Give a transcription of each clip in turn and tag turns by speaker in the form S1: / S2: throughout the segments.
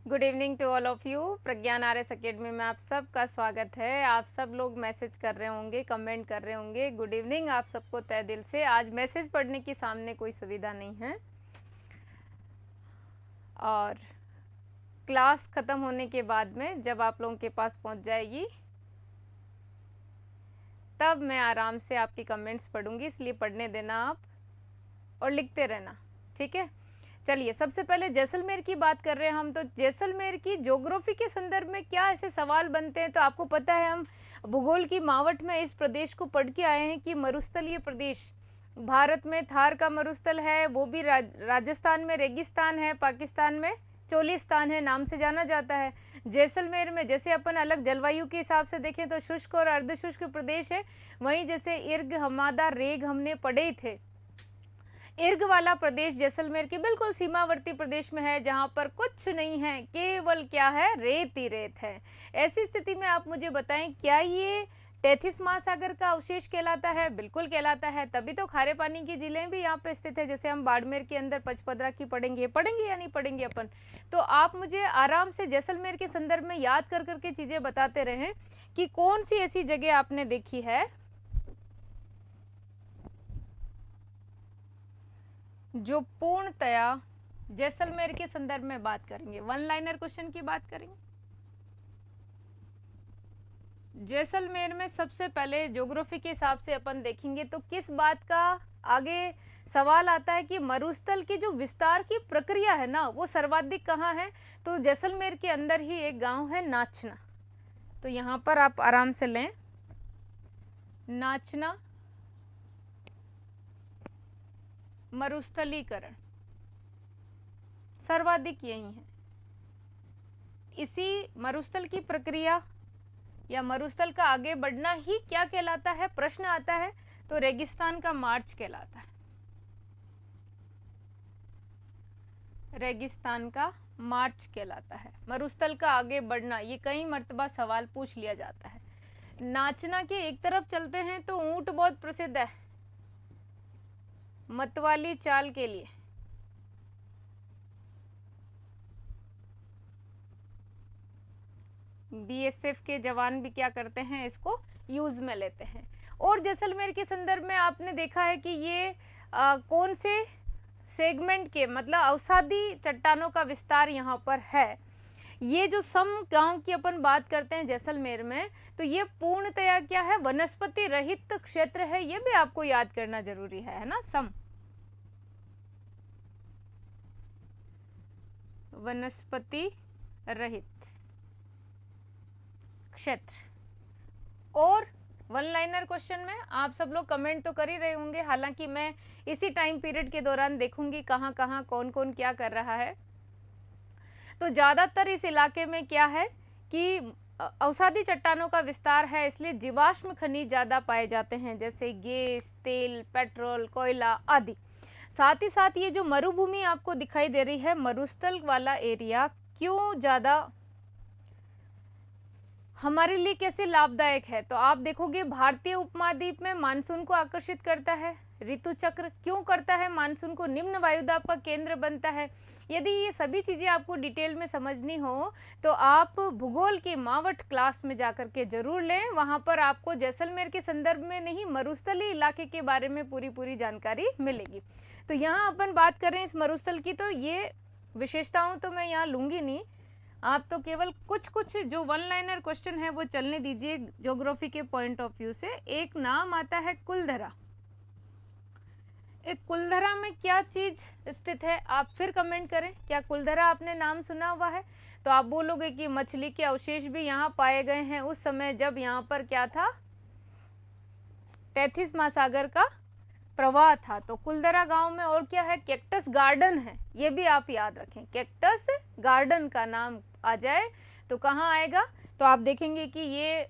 S1: Good evening to all of you. Pragyan RS academy में आप सबका स्वागत है। आप सब लोग मैसेज कर रहे होंगे, कमेंट कर रहे होंगे। गुड इवनिंग आप सबको तहे दिल से। आज मैसेज पढ़ने की सामने कोई सुविधा नहीं है और क्लास ख़त्म होने के बाद में जब आप लोगों के पास पहुंच जाएगी तब मैं आराम से आपकी कमेंट्स पढ़ूंगी, इसलिए पढ़ने देना आप और लिखते रहना, ठीक है। चलिए, सबसे पहले जैसलमेर की बात कर रहे हैं हम। तो जैसलमेर की ज्योग्राफी के संदर्भ में क्या ऐसे सवाल बनते हैं, तो आपको पता है हम भूगोल की मावट में इस प्रदेश को पढ़ के आए हैं कि मरुस्थलीय प्रदेश भारत में थार का मरुस्थल है, वो भी राजस्थान में रेगिस्तान है, पाकिस्तान में चोलिस्तान है, नाम से जाना जाता है। जैसलमेर में जैसे अपन अलग जलवायु के हिसाब से देखें तो शुष्क और अर्धशुष्क प्रदेश है, वहीं जैसे इर्ग, हमादा, रेग हमने पढ़े थे। इर्ग वाला प्रदेश जैसलमेर के बिल्कुल सीमावर्ती प्रदेश में है, जहां पर कुछ नहीं है, केवल क्या है, रेत ही रेत है। ऐसी स्थिति में आप मुझे बताएं, क्या ये तैथिस महासागर का अवशेष कहलाता है? बिल्कुल कहलाता है, तभी तो खारे पानी की झीलें भी यहाँ पे स्थित है। जैसे हम बाड़मेर के अंदर पचपदरा की पढ़ेंगे या नहीं पढ़ेंगे अपन, तो आप मुझे आराम से जैसलमेर के संदर्भ में याद कर करके चीजें बताते रहें कि कौन सी ऐसी जगह आपने देखी है जो पूर्णतया जैसलमेर के संदर्भ में बात करेंगे। वन लाइनर क्वेश्चन की बात करेंगे। जैसलमेर में सबसे पहले ज्योग्राफी के हिसाब से अपन देखेंगे तो किस बात का आगे सवाल आता है कि मरुस्थल की जो विस्तार की प्रक्रिया है ना, वो सर्वाधिक कहाँ है? तो जैसलमेर के अंदर ही एक गांव है नाचना। तो यहाँ पर आप आराम से लें, नाचना मरुस्थलीकरण सर्वाधिक यही है। इसी मरुस्थल की प्रक्रिया या मरुस्थल का आगे बढ़ना ही क्या कहलाता है? प्रश्न आता है तो रेगिस्तान का मार्च कहलाता है। रेगिस्तान का मार्च कहलाता है। मरुस्थल का आगे बढ़ना, ये कई मर्तबा सवाल पूछ लिया जाता है। नाचना के एक तरफ चलते हैं तो ऊंट बहुत प्रसिद्ध है मतवाली चाल के लिए। बीएसएफ के जवान भी क्या करते हैं, इसको यूज में लेते हैं। और जैसलमेर के संदर्भ में आपने देखा है कि ये कौन से सेगमेंट के, मतलब अवसादी चट्टानों का विस्तार यहाँ पर है। ये जो सम गांव की अपन बात करते हैं जैसलमेर में, तो ये पूर्णतया क्या है, वनस्पति रहित क्षेत्र है। ये भी आपको याद करना जरूरी है ना। सम वनस्पति रहित क्षेत्र। और वन लाइनर क्वेश्चन में आप सब लोग कमेंट तो कर ही रहे होंगे, हालांकि मैं इसी टाइम पीरियड के दौरान देखूंगी कहाँ कहाँ कौन कौन क्या कर रहा है। तो ज़्यादातर इस इलाके में क्या है कि अवसादी चट्टानों का विस्तार है, इसलिए जीवाश्म खनिज ज़्यादा पाए जाते हैं, जैसे गैस, तेल, पेट्रोल, कोयला आदि। साथ ही साथ ये जो मरुभूमि आपको दिखाई दे रही है, मरुस्थल वाला एरिया, क्यों ज़्यादा हमारे लिए कैसे लाभदायक है? तो आप देखोगे भारतीय उपमहाद्वीप में मानसून को आकर्षित करता है। ऋतु चक्र क्यों करता है? मानसून को निम्न वायुदाब का केंद्र बनता है। यदि ये सभी चीज़ें आपको डिटेल में समझनी हो तो आप भूगोल की मावट क्लास में जाकर के जरूर लें। वहाँ पर आपको जैसलमेर के संदर्भ में नहीं, मरुस्थलीय इलाके के बारे में पूरी जानकारी मिलेगी। तो यहाँ अपन बात करें इस मरुस्थल की, तो ये विशेषताओं तो मैं यहाँ लूँगी नहीं, आप तो केवल कुछ जो वन लाइनर क्वेश्चन है वो चलने दीजिए ज्योग्राफी के पॉइंट ऑफ व्यू से। एक नाम आता है कुलधरा। एक कुलधरा में क्या चीज स्थित है? आप फिर कमेंट करें, क्या कुलधरा आपने नाम सुना हुआ है? तो आप बोलोगे कि मछली के अवशेष भी यहाँ पाए गए हैं उस समय जब यहाँ पर क्या था, तैथिस महासागर का प्रवाह था। तो कुलधरा गांव में और क्या है, कैक्टस गार्डन है, ये भी आप याद रखें। कैक्टस गार्डन का नाम आ जाए तो कहाँ आएगा? तो आप देखेंगे कि ये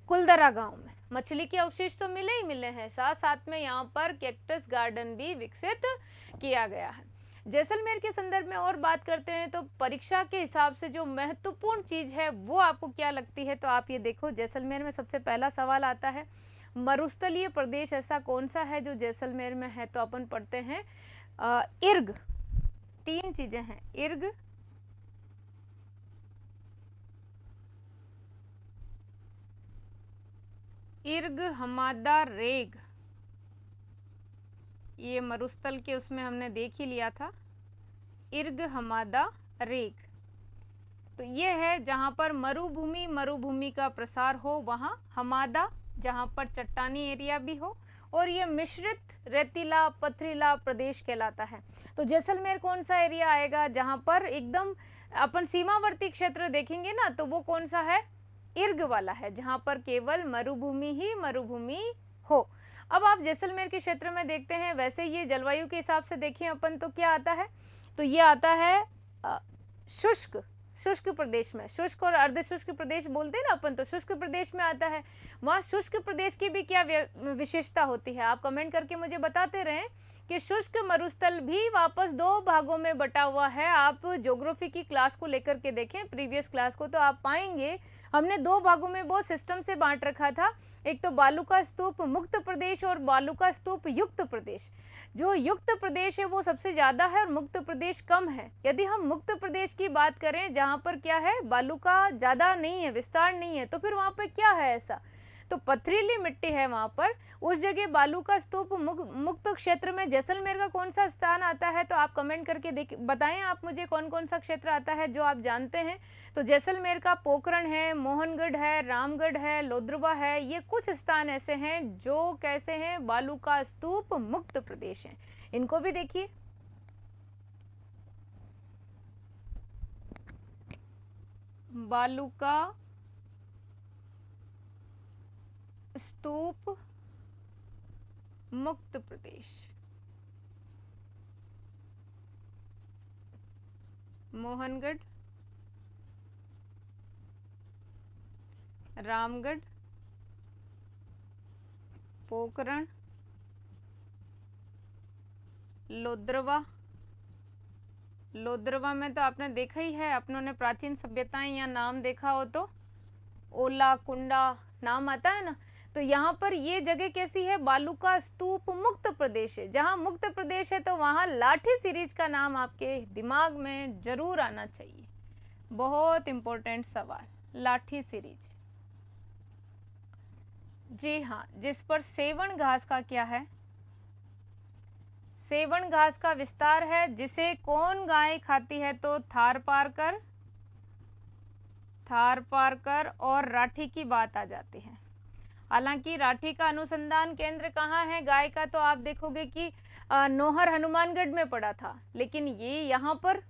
S1: कुलधरा गांव में मछली के अवशेष तो मिले ही मिले हैं, साथ साथ में यहाँ पर कैक्टस गार्डन भी विकसित किया गया है। जैसलमेर के संदर्भ में और बात करते हैं तो परीक्षा के हिसाब से जो महत्वपूर्ण चीज है वो आपको क्या लगती है? तो आप ये देखो, जैसलमेर में सबसे पहला सवाल आता है, मरुस्थलीय प्रदेश ऐसा कौन सा है जो जैसलमेर में है? तो अपन पढ़ते हैं इर्ग। तीन चीजें हैं, इर्ग, इर्ग हमादा रेग, ये मरुस्थल के उसमें हमने देख ही लिया था, इर्ग हमादा रेग। तो ये है जहाँ पर मरुभूमि का प्रसार हो, वहाँ हमादा जहाँ पर चट्टानी एरिया भी हो, और ये मिश्रित रेतीला पथरीला प्रदेश कहलाता है। तो जैसलमेर कौन सा एरिया आएगा जहाँ पर एकदम अपन सीमावर्ती क्षेत्र देखेंगे ना, तो वो कौन सा है, इर्ग वाला है, जहाँ पर केवल मरुभूमि ही मरुभूमि हो। अब आप जैसलमेर के क्षेत्र में देखते हैं, वैसे ये जलवायु के हिसाब से देखें अपन तो क्या आता है, तो ये आता है शुष्क प्रदेश में, शुष्क और अर्धशुष्क प्रदेश बोलते हैं ना अपन, तो शुष्क प्रदेश में आता है। वहाँ शुष्क प्रदेश की भी क्या विशेषता होती है, आप कमेंट करके मुझे बताते रहें कि शुष्क मरुस्थल भी वापस दो भागों में बटा हुआ है। आप ज्योग्राफी की क्लास को लेकर के देखें, प्रीवियस क्लास को, तो आप पाएंगे हमने दो भागों में बहुत सिस्टम से बांट रखा था, एक तो बालुका स्तूप मुक्त प्रदेश और बालुका स्तूप युक्त प्रदेश। जो युक्त प्रदेश है वो सबसे ज़्यादा है और मुक्त प्रदेश कम है। यदि हम मुक्त प्रदेश की बात करें जहाँ पर क्या है, बालुका ज़्यादा नहीं है, विस्तार नहीं है, तो फिर वहाँ पर क्या है ऐसा, तो पथरीली मिट्टी है वहाँ पर, उस जगह बालुका स्तूप मुक्त क्षेत्र में जैसलमेर का कौन सा स्थान आता है, तो आप कमेंट करके बताएं आप मुझे कौन कौन सा क्षेत्र आता है जो आप जानते हैं। तो जैसलमेर का पोखरण है, मोहनगढ़ है, रामगढ़ है, लोद्रवा है, ये कुछ स्थान ऐसे हैं जो कैसे हैं, बालुका स्तूप मुक्त प्रदेश हैं। इनको भी देखिए, बालुका स्तूप मुक्त प्रदेश, मोहनगढ़, रामगढ़, पोखरण, लोद्रवा। लोद्रवा में तो आपने देखा ही है, अपनों ने प्राचीन सभ्यताएं या नाम देखा हो तो ओला कुंडा नाम आता है ना, तो यहाँ पर ये जगह कैसी है, बालुका स्तूप मुक्त प्रदेश है। जहाँ मुक्त प्रदेश है तो वहाँ लाठी सीरीज का नाम आपके दिमाग में जरूर आना चाहिए, बहुत इंपॉर्टेंट सवाल, लाठी सीरीज। जी हाँ, जिस पर सेवण घास का क्या है, सेवण घास का विस्तार है, जिसे कौन गाय खाती है, तो थारपारकर और राठी की बात आ जाती है। हालांकि राठी का अनुसंधान केंद्र कहाँ है गाय का, तो आप देखोगे कि नौहर हनुमानगढ़ में पड़ा था, लेकिन ये यहाँ पर,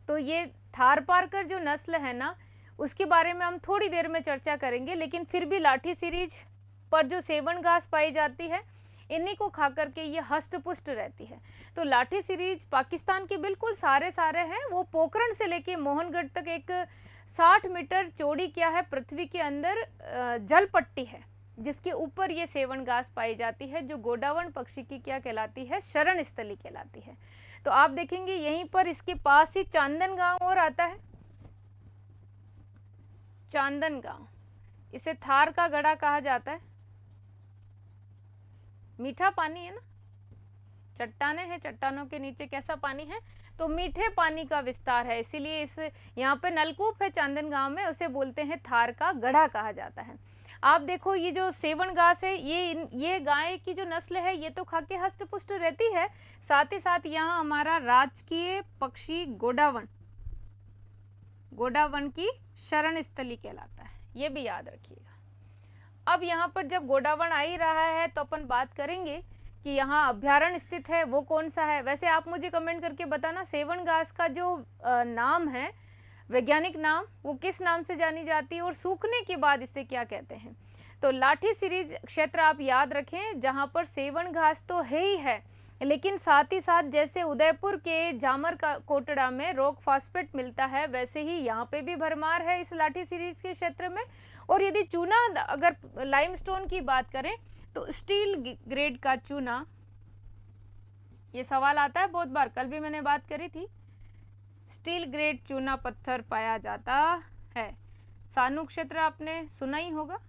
S1: तो ये थारपारकर जो नस्ल है ना, उसके बारे में हम थोड़ी देर में चर्चा करेंगे, लेकिन फिर भी लाठी सीरीज पर जो सेवण घास पाई जाती है, इन्हीं को खा करके ये हष्ट पुष्ट रहती है। तो लाठी सीरीज पाकिस्तान के बिल्कुल सारे हैं, वो पोखरण से लेके मोहनगढ़ तक एक 60 मीटर चौड़ी क्या है, पृथ्वी के अंदर जल पट्टी है, जिसके ऊपर ये सेवण घास पाई जाती है, जो गोडावण पक्षी की क्या कहलाती है, शरण स्थली कहलाती है। तो आप देखेंगे यहीं पर इसके पास ही चांदन गांव और आता है, चांदन गांव, इसे थार का गढ़ा कहा जाता है। मीठा पानी है ना, चट्टाने हैं, चट्टानों के नीचे कैसा पानी है, तो मीठे पानी का विस्तार है, इसीलिए इस यहाँ पे नलकूप है चांदन गांव में, उसे बोलते हैं थार का गढ़ा कहा जाता है। आप देखो ये जो सेवण घास है, ये गाय की जो नस्ल है, ये तो खा के हष्ट पुष्ट रहती है, साथ ही साथ यहाँ हमारा राजकीय पक्षी गोडावण की शरण स्थली कहलाता है, ये भी याद रखिएगा। अब यहाँ पर जब गोडावण आ ही रहा है तो अपन बात करेंगे कि यहाँ अभ्यारण्य स्थित है वो कौन सा है। वैसे आप मुझे कमेंट करके बताना, सेवण घास का जो नाम है, वैज्ञानिक नाम, वो किस नाम से जानी जाती है और सूखने के बाद इसे क्या कहते हैं। तो लाठी सीरीज क्षेत्र आप याद रखें, जहाँ पर सेवण घास तो है ही है, लेकिन साथ ही साथ जैसे उदयपुर के जामर का कोटड़ा में रॉक फॉस्फेट मिलता है, वैसे ही यहाँ पे भी भरमार है इस लाठी सीरीज के क्षेत्र में। और यदि चूना, अगर लाइमस्टोन की बात करें तो स्टील ग्रेड का चूना, ये सवाल आता है बहुत बार, कल भी मैंने बात करी थी, स्टील ग्रेड चूना पत्थर पाया जाता है। सानू क्षेत्र आपने सुना ही होगा,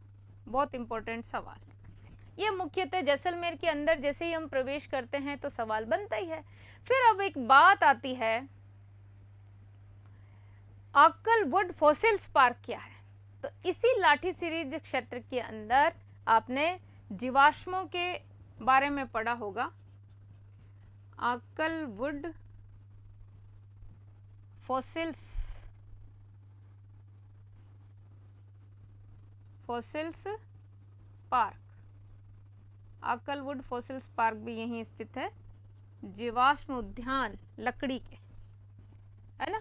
S1: बहुत इंपॉर्टेंट सवाल। ये मुख्यतः जैसलमेर के अंदर जैसे ही हम प्रवेश करते हैं तो सवाल बनता ही है। फिर अब एक बात आती है, आक्कल वुड फॉसिल्स पार्क क्या है। तो इसी लाठी सीरीज क्षेत्र के अंदर आपने जीवाश्मों के बारे में पढ़ा होगा। Akal wood fossils park, Akal wood fossils park भी यहीं स्थित है, जीवाश्म उद्यान लकड़ी के, है ना।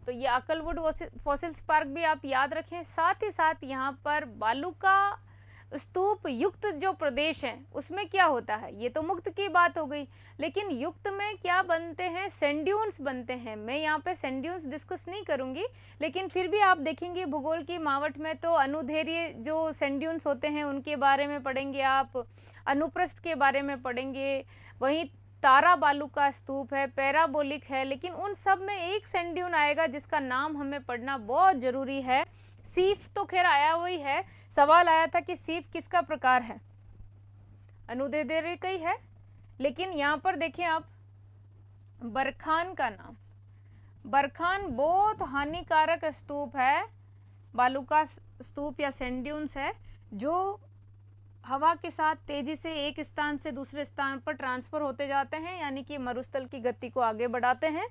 S1: तो ये आकलवुड फॉसिल्स पार्क भी आप याद रखें। साथ ही साथ यहाँ पर बालू का स्तूप युक्त जो प्रदेश है उसमें क्या होता है, ये तो मुक्त की बात हो गई, लेकिन युक्त में क्या बनते हैं, सैंड ड्यून्स बनते हैं। मैं यहाँ पे सैंड ड्यून्स डिस्कस नहीं करूँगी, लेकिन फिर भी आप देखेंगे भूगोल की मावट में तो अनुदैर्ध्य जो सैंड ड्यून्स होते हैं उनके बारे में पढ़ेंगे आप, अनुप्रस्थ के बारे में पढ़ेंगे, वहीं तारा बालू का स्तूप है, पैराबोलिक है, लेकिन उन सब में एक सैंड ड्यून आएगा जिसका नाम हमें पढ़ना बहुत जरूरी है। सीफ तो खैर आया हुआ ही है, सवाल आया था कि सीफ किसका प्रकार है, अनुदैर्ध्य का ही है, लेकिन यहाँ पर देखें आप बरखान का नाम, बरखान बहुत हानिकारक स्तूप है, बालू का स्तूप या सैंड ड्यून्स है जो हवा के साथ तेजी से एक स्थान से दूसरे स्थान पर ट्रांसफर होते जाते हैं, यानी कि मरुस्थल की गति को आगे बढ़ाते हैं।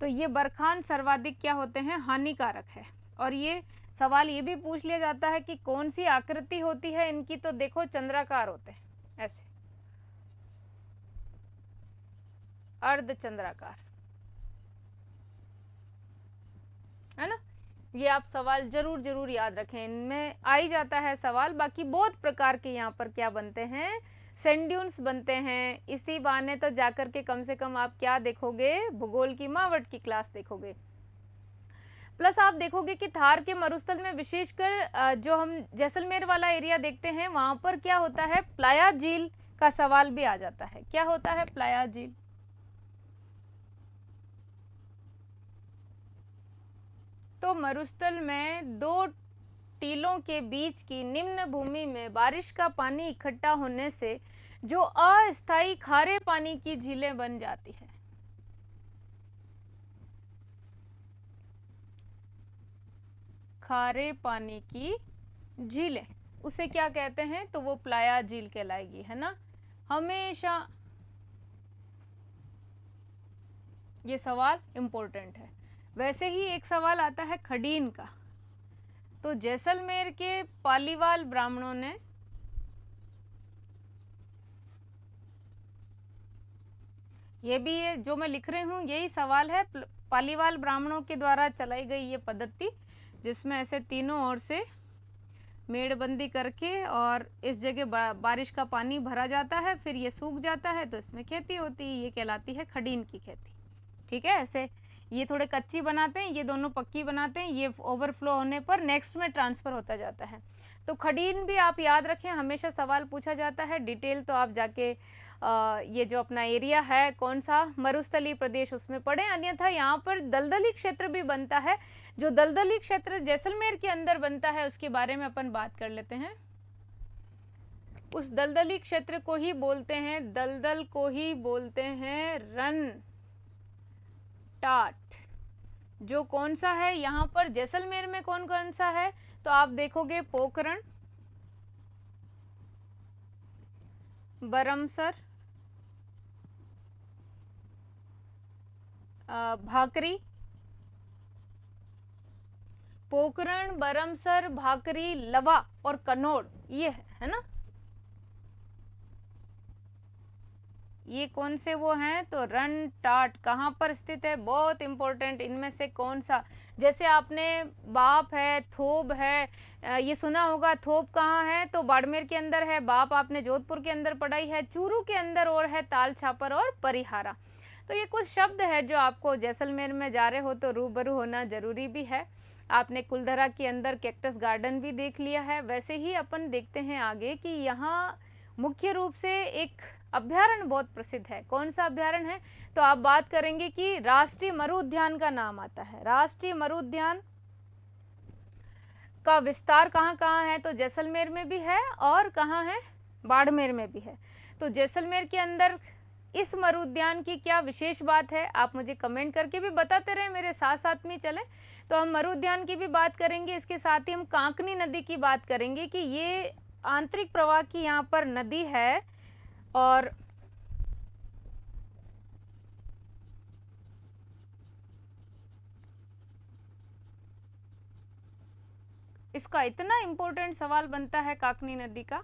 S1: तो ये बरखान सर्वाधिक क्या होते हैं, हानिकारक है। और ये सवाल ये भी पूछ लिया जाता है कि कौन सी आकृति होती है इनकी, तो देखो चंद्राकार होते हैं, ऐसे अर्धचंद्राकार, है ना। ये आप सवाल जरूर जरूर याद रखें, इनमें आ ही जाता है सवाल। बाकी बहुत प्रकार के यहाँ पर क्या बनते हैं, सैंड ड्यून्स बनते हैं। इसी बहाने तो जाकर के कम से कम आप क्या देखोगे, भूगोल की मावट की क्लास देखोगे। प्लस आप देखोगे कि थार के मरुस्थल में विशेषकर जो हम जैसलमेर वाला एरिया देखते हैं वहां पर क्या होता है, प्लाया झील का सवाल भी आ जाता है। क्या होता है प्लाया झील, तो मरुस्थल में दो टीलों के बीच की निम्न भूमि में बारिश का पानी इकट्ठा होने से जो अस्थायी खारे पानी की झीलें बन जाती है, खारे पानी की झीलें, उसे क्या कहते हैं, तो वो प्लाया झील कहलाएगी, है ना। हमेशा ये सवाल इंपॉर्टेंट है। वैसे ही एक सवाल आता है खडीन का, तो जैसलमेर के पालीवाल ब्राह्मणों ने ये भी है जो मैं लिख रही हूँ, यही सवाल है, पालीवाल ब्राह्मणों के द्वारा चलाई गई ये पद्धति जिसमें ऐसे तीनों ओर से मेड़बंदी करके और इस जगह बारिश का पानी भरा जाता है, फिर ये सूख जाता है तो इसमें खेती होती है, ये कहलाती है खडीन की खेती। ठीक है, ऐसे ये थोड़े कच्ची बनाते हैं, ये दोनों पक्की बनाते हैं, ये ओवरफ्लो होने पर नेक्स्ट में ट्रांसफ़र होता जाता है। तो खडीन भी आप याद रखें, हमेशा सवाल पूछा जाता है। डिटेल तो आप जाके ये जो अपना एरिया है कौन सा मरुस्थलीय प्रदेश उसमें पढ़ें, अन्यथा यहाँ पर दलदली क्षेत्र भी बनता है। जो दलदली क्षेत्र जैसलमेर के अंदर बनता है उसके बारे में अपन बात कर लेते हैं। उस दलदली क्षेत्र को ही बोलते हैं, दलदल को ही बोलते हैं रन टाट। जो कौन सा है यहाँ पर जैसलमेर में, कौन कौन सा है, तो आप देखोगे पोखरण, बरमसर, भाकरी, पोखरण, बरमसर, भाकरी, लवा और कनौड़, ये है ना। ये कौन से वो हैं, तो रन टाट कहाँ पर स्थित है, बहुत इंपॉर्टेंट। इनमें से कौन सा, जैसे आपने बाप है, थोब है, ये सुना होगा। थोब कहाँ है, तो बाड़मेर के अंदर है। बाप आपने जोधपुर के अंदर पढ़ाई है। चूरू के अंदर और है ताल छापर और परिहारा। तो ये कुछ शब्द है जो आपको जैसलमेर में जा रहे हो तो रूबरू होना जरूरी भी है। आपने कुलधरा के अंदर कैक्टस गार्डन भी देख लिया है। वैसे ही अपन देखते हैं आगे कि यहाँ मुख्य रूप से एक अभ्यारण्य बहुत प्रसिद्ध है। कौन सा अभ्यारण्य है, तो आप बात करेंगे कि राष्ट्रीय मरु उद्यान का नाम आता है। राष्ट्रीय मरु उद्यान का विस्तार कहाँ कहाँ है, तो जैसलमेर में भी है और कहाँ है, बाड़मेर में भी है। तो जैसलमेर के अंदर इस मरु उद्यान की क्या विशेष बात है, आप मुझे कमेंट करके भी बताते रहे, मेरे साथ साथ में चलें। तो हम मरु उद्यान की भी बात करेंगे, इसके साथ ही हम कांकनी नदी की बात करेंगे कि ये आंतरिक प्रवाह की यहाँ पर नदी है और इसका इतना इंपॉर्टेंट सवाल बनता है काकनी नदी का।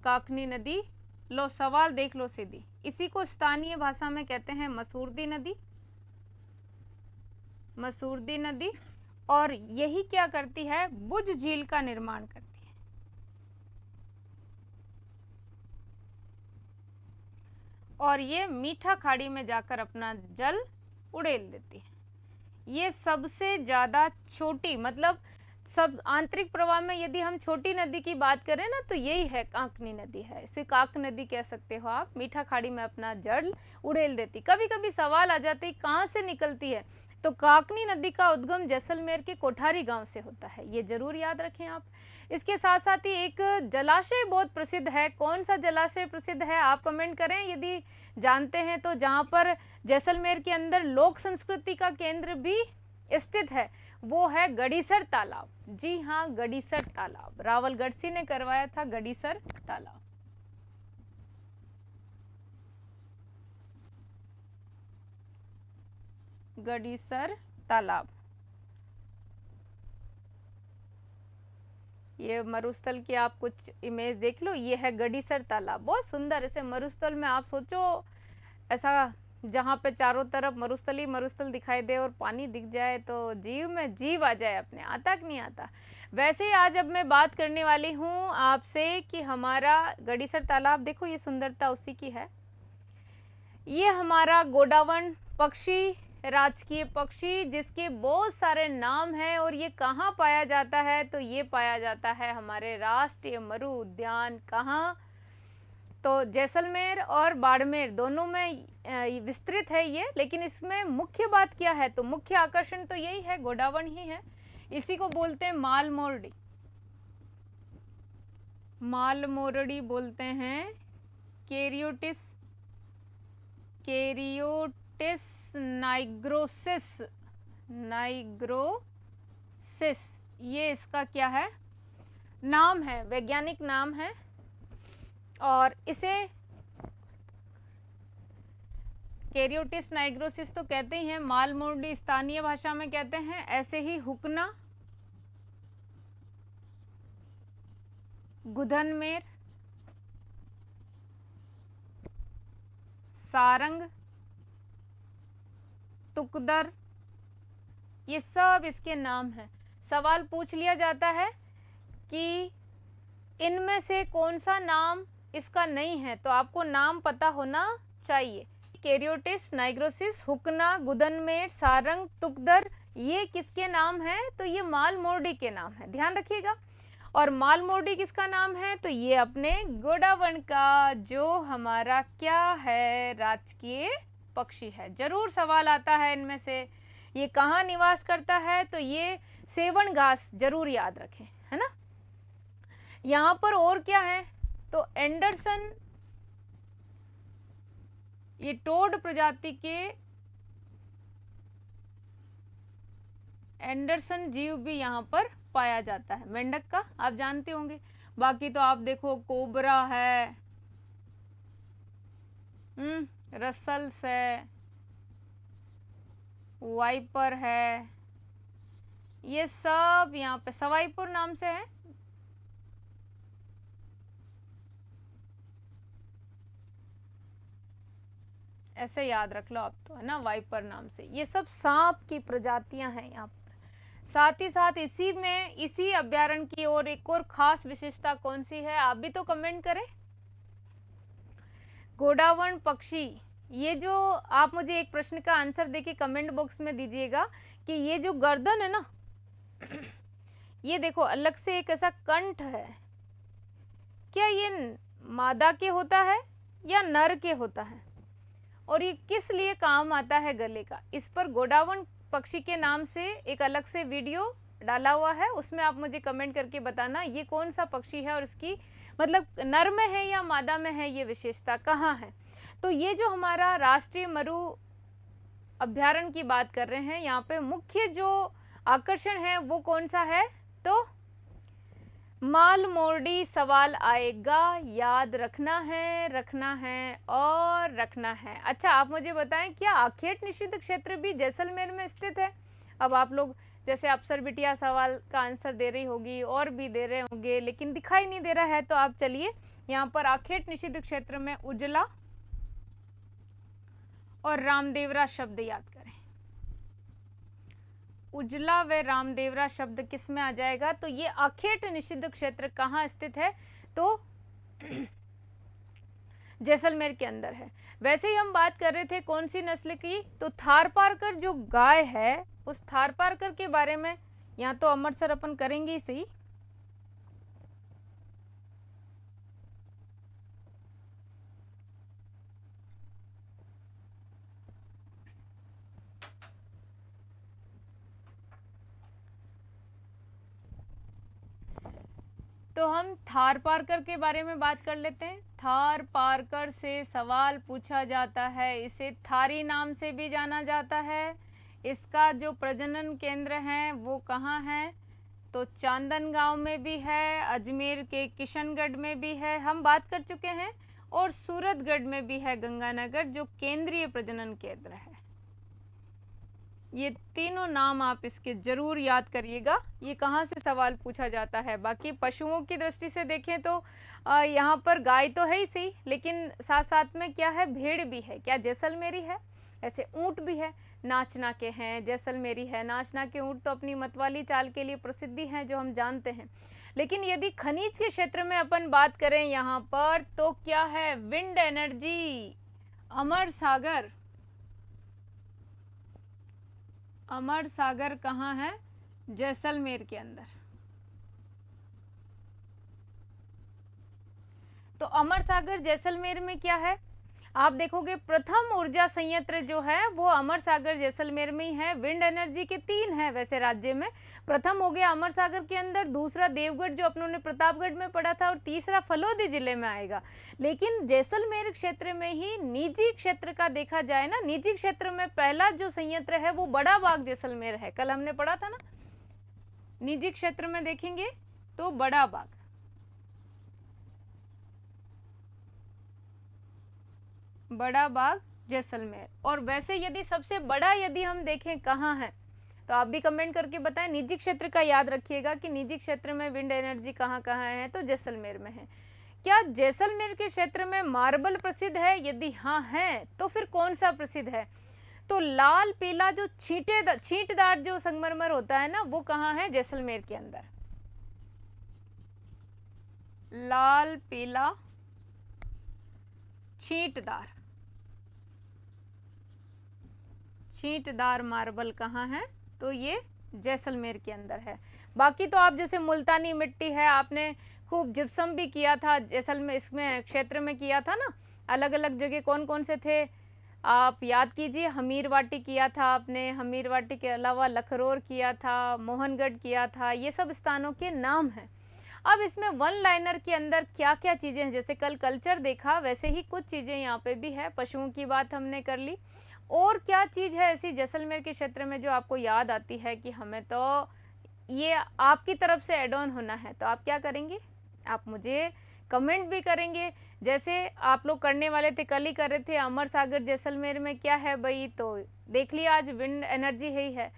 S1: काकनी नदी, लो सवाल देख लो सीधी, इसी को स्थानीय भाषा में कहते हैं मसूरदी नदी। मसूरदी नदी, और यही क्या करती है, बुझ झील का निर्माण करती है। और ये मीठा खाड़ी में जाकर अपना जल उड़ेल देती है। ये सबसे ज्यादा छोटी, मतलब सब आंतरिक प्रवाह में यदि हम छोटी नदी की बात करें ना, तो यही है काकनी नदी है। इसे काक नदी कह सकते हो आप। मीठा खाड़ी में अपना जल उड़ेल देती। कभी कभी सवाल आ जाते हैं कहाँ से निकलती है, तो काकनी नदी का उद्गम जैसलमेर के कोठारी गांव से होता है, ये जरूर याद रखें आप। इसके साथ साथ ही एक जलाशय बहुत प्रसिद्ध है। कौन सा जलाशय प्रसिद्ध है आप कमेंट करें यदि जानते हैं तो, जहां पर जैसलमेर के अंदर लोक संस्कृति का केंद्र भी स्थित है, वो है गड़ीसर तालाब। जी हाँ, गड़ीसर तालाब, रावल गढ़सी ने करवाया था गड़ीसर तालाब। गड़ीसर तालाब, ये मरुस्थल की आप कुछ इमेज देख लो, ये है गड़ीसर तालाब। बहुत सुंदर, ऐसे मरुस्थल में आप सोचो ऐसा जहाँ पे चारों तरफ मरुस्थल ही मरुस्थल दिखाई दे और पानी दिख जाए तो जीव में जीव आ जाए अपने, आता कि नहीं आता। वैसे ही आज अब मैं बात करने वाली हूँ आपसे कि हमारा गड़ीसर तालाब, देखो ये सुंदरता उसी की है। ये हमारा गोडावण पक्षी, राजकीय पक्षी, जिसके बहुत सारे नाम हैं, और ये कहाँ पाया जाता है, तो ये पाया जाता है हमारे राष्ट्रीय मरु उद्यान। कहाँ, तो जैसलमेर और बाड़मेर दोनों में विस्तृत है ये। लेकिन इसमें मुख्य बात क्या है, तो मुख्य आकर्षण तो यही है, गोडावण ही है। इसी को बोलते हैं मालमोरडी, मालमोरडी बोलते हैं। कैरियोटिस, कैरियोटिस नाइग्रोसिस, नाइग्रोसिस, ये इसका क्या है, नाम है, वैज्ञानिक नाम है। और इसे कैरियोटिस नाइग्रोसिस तो कहते ही हैं, मालमोरडी स्थानीय भाषा में कहते हैं। ऐसे ही हुकना, गुधनमेर, सारंग, तुकदर, ये सब इसके नाम हैं। सवाल पूछ लिया जाता है कि इनमें से कौन सा नाम इसका नहीं है, तो आपको नाम पता होना चाहिए। कैरियोटिस नाइग्रोसिस, हुकना, गुधनमेर, सारंग, तुकदर, ये किसके नाम है, तो ये मालमोरडी के नाम है, ध्यान रखिएगा। और मालमोरडी किसका नाम है, तो ये अपने गोडावण का, जो हमारा क्या है, राजकीय पक्षी है। जरूर सवाल आता है इनमें से, ये कहाँ निवास करता है, तो ये सेवन घास, जरूर याद रखें, है ना। यहाँ पर और क्या है, तो एंडरसन, ये टोड प्रजाति के एंडरसन जीव भी यहाँ पर पाया जाता है। मेंढक का आप जानते होंगे। बाकी तो आप देखो कोबरा है, रसल्स है, वाइपर है, ये सब यहाँ पे सवाईपुर नाम से है। ऐसे याद रख लो आप तो, है ना, वाइपर नाम से। ये सब सांप की प्रजातियां हैं यहाँ पर। साथ ही साथ इसी में, इसी अभ्यारण्य की और एक और खास विशेषता कौन सी है, आप भी तो कमेंट करें। गोडावण पक्षी, ये जो आप मुझे एक प्रश्न का आंसर देके कमेंट बॉक्स में दीजिएगा कि ये जो गर्दन है ना, ये देखो अलग से एक ऐसा कंठ है, क्या ये मादा के होता है या नर के होता है, और ये किस लिए काम आता है गले का। इस पर गोडावण पक्षी के नाम से एक अलग से वीडियो डाला हुआ है, उसमें आप मुझे कमेंट करके बताना ये कौन सा पक्षी है और इसकी मतलब नर में है या मादा में है, ये विशेषता कहाँ है। तो ये जो हमारा राष्ट्रीय मरु अभ्यारण्य की बात कर रहे हैं, यहाँ पे मुख्य जो आकर्षण है वो कौन सा है, तो मालमोरडी सवाल आएगा, याद रखना है और रखना है। अच्छा, आप मुझे बताएं, क्या आखेट निषिद्ध क्षेत्र भी जैसलमेर में स्थित है? अब आप लोग जैसे अफसर बिटिया सवाल का आंसर दे रही होगी और भी दे रहे होंगे, लेकिन दिखाई नहीं दे रहा है, तो आप चलिए यहाँ पर आखेट निषिद्ध क्षेत्र में उजला और रामदेवरा शब्द याद करें। उजला व रामदेवरा शब्द किस में आ जाएगा? तो ये आखेट निषिद्ध क्षेत्र कहाँ स्थित है? तो जैसलमेर के अंदर है। वैसे ही हम बात कर रहे थे कौन सी नस्ल की, तो थारपारकर जो गाय है, उस थारपारकर के बारे में यहाँ तो अमृतसर अपन करेंगे ही सही। तो हम थारपारकर के बारे में बात कर लेते हैं। थारपारकर से सवाल पूछा जाता है, इसे थारी नाम से भी जाना जाता है। इसका जो प्रजनन केंद्र है वो कहाँ है? तो चांदनगांव में भी है, अजमेर के किशनगढ़ में भी है, हम बात कर चुके हैं, और सूरतगढ़ में भी है गंगानगर, जो केंद्रीय प्रजनन केंद्र है। ये तीनों नाम आप इसके जरूर याद करिएगा। ये कहाँ से सवाल पूछा जाता है। बाकी पशुओं की दृष्टि से देखें तो यहाँ पर गाय तो है ही सही, लेकिन साथ साथ में क्या है, भेड़ भी है। क्या जैसलमेरी है? ऐसे ऊंट भी है, नाचना के हैं, जैसलमेरी है। नाचना के ऊंट तो अपनी मतवाली चाल के लिए प्रसिद्धि है, जो हम जानते हैं। लेकिन यदि खनिज के क्षेत्र में अपन बात करें यहाँ पर, तो क्या है, विंड एनर्जी, अमर सागर। अमर सागर कहाँ है? जैसलमेर के अंदर। तो अमर सागर जैसलमेर में क्या है, आप देखोगे प्रथम ऊर्जा संयंत्र जो है वो अमर सागर जैसलमेर में ही है। विंड एनर्जी के 3 है वैसे राज्य में। प्रथम हो गया अमर सागर के अंदर, दूसरा देवगढ़ जो अपनों ने प्रतापगढ़ में पढ़ा था, और तीसरा फलोदी जिले में आएगा। लेकिन जैसलमेर क्षेत्र में ही निजी क्षेत्र का देखा जाए ना, निजी क्षेत्र में पहला जो संयंत्र है वो बड़ा बाग जैसलमेर है। कल हमने पढ़ा था ना, निजी क्षेत्र में देखेंगे तो बड़ा बाग, बड़ा बाग जैसलमेर। और वैसे यदि सबसे बड़ा यदि हम देखें कहाँ है, तो आप भी कमेंट करके बताएं। निजी क्षेत्र का याद रखिएगा कि निजी क्षेत्र में विंड एनर्जी कहाँ कहाँ है, तो जैसलमेर में है। क्या जैसलमेर के क्षेत्र में मार्बल प्रसिद्ध है? यदि हाँ है तो फिर कौन सा प्रसिद्ध है? तो लाल पीला जो छींटदार जो संगमरमर होता है ना, वो कहाँ है? जैसलमेर के अंदर। लाल पीला छींटदार मार्बल कहाँ है? तो ये जैसलमेर के अंदर है। बाकी तो आप जैसे मुल्तानी मिट्टी है, आपने खूब जिप्सम भी किया था जैसलमेर, इसमें क्षेत्र में किया था ना, अलग अलग जगह कौन कौन से थे आप याद कीजिए। हमीरवाटी किया था आपने, हमीरवाटी के अलावा लखनौर किया था, मोहनगढ़ किया था, ये सब स्थानों के नाम हैं। अब इसमें वन लाइनर के अंदर क्या क्या चीज़ें हैं, जैसे कल कल्चर देखा वैसे ही कुछ चीज़ें यहाँ पे भी है। पशुओं की बात हमने कर ली, और क्या चीज़ है ऐसी जैसलमेर के क्षेत्र में जो आपको याद आती है कि हमें तो ये आपकी तरफ से एड ऑन होना है, तो आप क्या करेंगे, आप मुझे कमेंट भी करेंगे, जैसे आप लोग करने वाले थे, कल ही कर रहे थे। अमर सागर जैसलमेर में क्या है भाई, तो देख लिया, आज विंड एनर्जी ही है।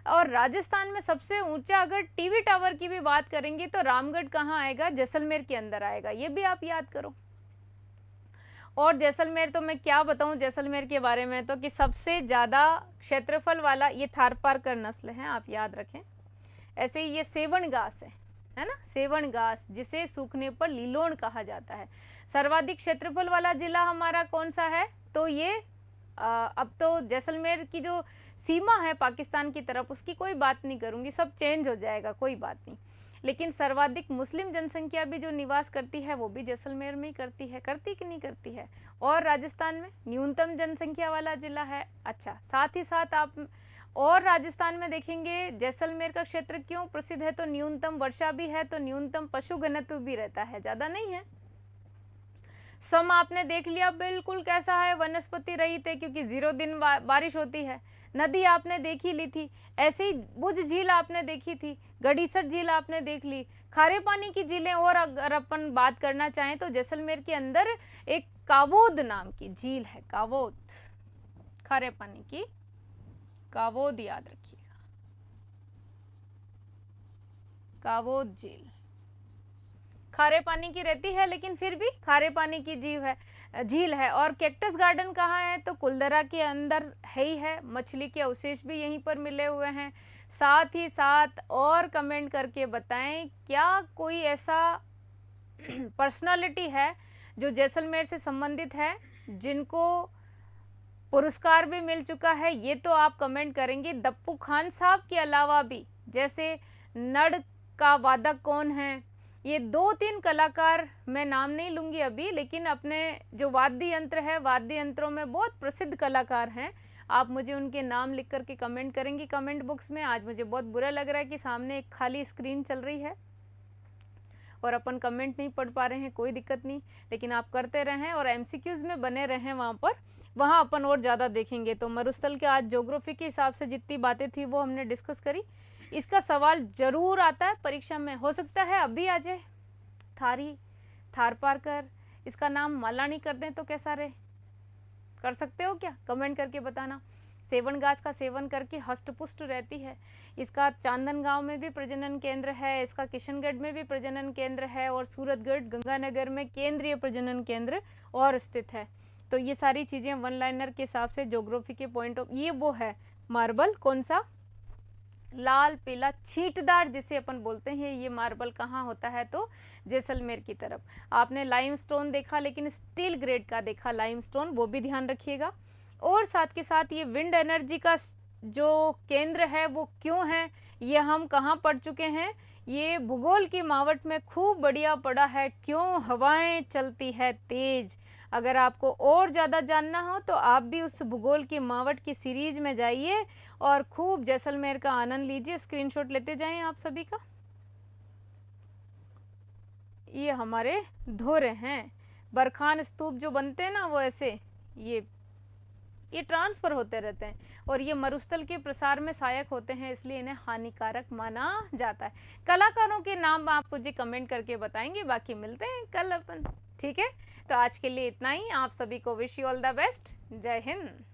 S1: और राजस्थान में सबसे ऊंचा अगर टीवी टावर की भी बात करेंगे तो रामगढ़ कहाँ आएगा? जैसलमेर के अंदर आएगा, ये भी आप याद करो। और जैसलमेर तो मैं क्या बताऊं जैसलमेर के बारे में, तो कि सबसे ज़्यादा क्षेत्रफल वाला ये थारपारकर नस्ल है, आप याद रखें। ऐसे ही ये सेवण घास है ना, सेवण घास, जिसे सूखने पर लीलोण कहा जाता है। सर्वाधिक क्षेत्रफल वाला जिला हमारा कौन सा है? तो ये अब तो जैसलमेर की जो सीमा है पाकिस्तान की तरफ, उसकी कोई बात नहीं करूंगी, सब चेंज हो जाएगा, कोई बात नहीं। लेकिन सर्वाधिक मुस्लिम जनसंख्या भी जो निवास करती है वो भी जैसलमेर में ही करती है, करती कि नहीं करती है। और राजस्थान में न्यूनतम जनसंख्या वाला जिला है। अच्छा, साथ ही साथ आप और राजस्थान में देखेंगे जैसलमेर का क्षेत्र क्यों प्रसिद्ध है, तो न्यूनतम वर्षा भी है, तो न्यूनतम पशु घनत्व भी रहता है, ज़्यादा नहीं है। सम आपने देख लिया बिल्कुल कैसा है, वनस्पति रहित है, क्योंकि 0 दिन बारिश होती है। नदी आपने देख ही ली थी, ऐसे ही बुझ झील आपने देखी थी, गडीसर झील आपने देख ली, खारे पानी की झीलें। और अगर अपन बात करना चाहें तो जैसलमेर के अंदर एक कावोद नाम की झील है, कावोद, खारे पानी की कावोद, याद रखिएगा, कावोद झील खारे पानी की रहती है लेकिन फिर भी खारे पानी की झील है। और कैक्टस गार्डन कहाँ है, तो कुलदरा के अंदर है ही है, मछली के अवशेष भी यहीं पर मिले हुए हैं। साथ ही साथ और कमेंट करके बताएं क्या कोई ऐसा पर्सनालिटी है जो जैसलमेर से संबंधित है जिनको पुरस्कार भी मिल चुका है। ये तो आप कमेंट करेंगे। दप्पू खान साहब के अलावा भी, जैसे नड़ का वादक कौन है, ये 2-3 कलाकार, मैं नाम नहीं लूँगी अभी, लेकिन अपने जो वाद्य यंत्र है, वाद्य यंत्रों में बहुत प्रसिद्ध कलाकार हैं। आप मुझे उनके नाम लिख करके कमेंट करेंगी कमेंट बॉक्स में। आज मुझे बहुत बुरा लग रहा है कि सामने एक खाली स्क्रीन चल रही है और अपन कमेंट नहीं पढ़ पा रहे हैं, कोई दिक्कत नहीं, लेकिन आप करते रहें और एमसीक्यूज में बने रहें वहाँ अपन और ज़्यादा देखेंगे। तो मरुस्थल के आज ज्योग्राफी के हिसाब से जितनी बातें थी वो हमने डिस्कस करी। इसका सवाल जरूर आता है परीक्षा में, हो सकता है अभी आ जाए। थारपारकर, इसका नाम मालानी कर दें तो कैसा रहे, कर सकते हो क्या, कमेंट करके बताना। सेवन घास का सेवन करके हष्ट पुष्ट रहती है। इसका चांदनगांव में भी प्रजनन केंद्र है, इसका किशनगढ़ में भी प्रजनन केंद्र है और सूरतगढ़ गंगानगर में केंद्रीय प्रजनन केंद्र और स्थित है। तो ये सारी चीज़ें वन लाइनर के हिसाब से ज्योग्राफी के पॉइंट ऑफ, ये वो है मार्बल, कौन सा, लाल पीला छींटदार जिसे अपन बोलते हैं, ये मार्बल कहाँ होता है, तो जैसलमेर की तरफ। आपने लाइमस्टोन देखा लेकिन स्टील ग्रेड का देखा लाइमस्टोन, वो भी ध्यान रखिएगा। और साथ के साथ ये विंड एनर्जी का जो केंद्र है वो क्यों है, ये हम कहाँ पढ़ चुके हैं, ये भूगोल की मावट में खूब बढ़िया पड़ा है, क्यों हवाएं चलती है तेज। अगर आपको और ज़्यादा जानना हो तो आप भी उस भूगोल की मावट की सीरीज में जाइए और खूब जैसलमेर का आनंद लीजिए। स्क्रीनशॉट लेते जाएं आप सभी का। ये हमारे धोरे हैं, बरखान स्तूप जो बनते हैं ना वो ऐसे ये ट्रांसफर होते रहते हैं और ये मरुस्थल के प्रसार में सहायक होते हैं, इसलिए इन्हें हानिकारक माना जाता है। कलाकारों के नाम आप मुझे कमेंट करके बताएंगे, बाकी मिलते हैं कल अपन, ठीक है। तो आज के लिए इतना ही, आप सभी को wish you all the best, जय हिंद।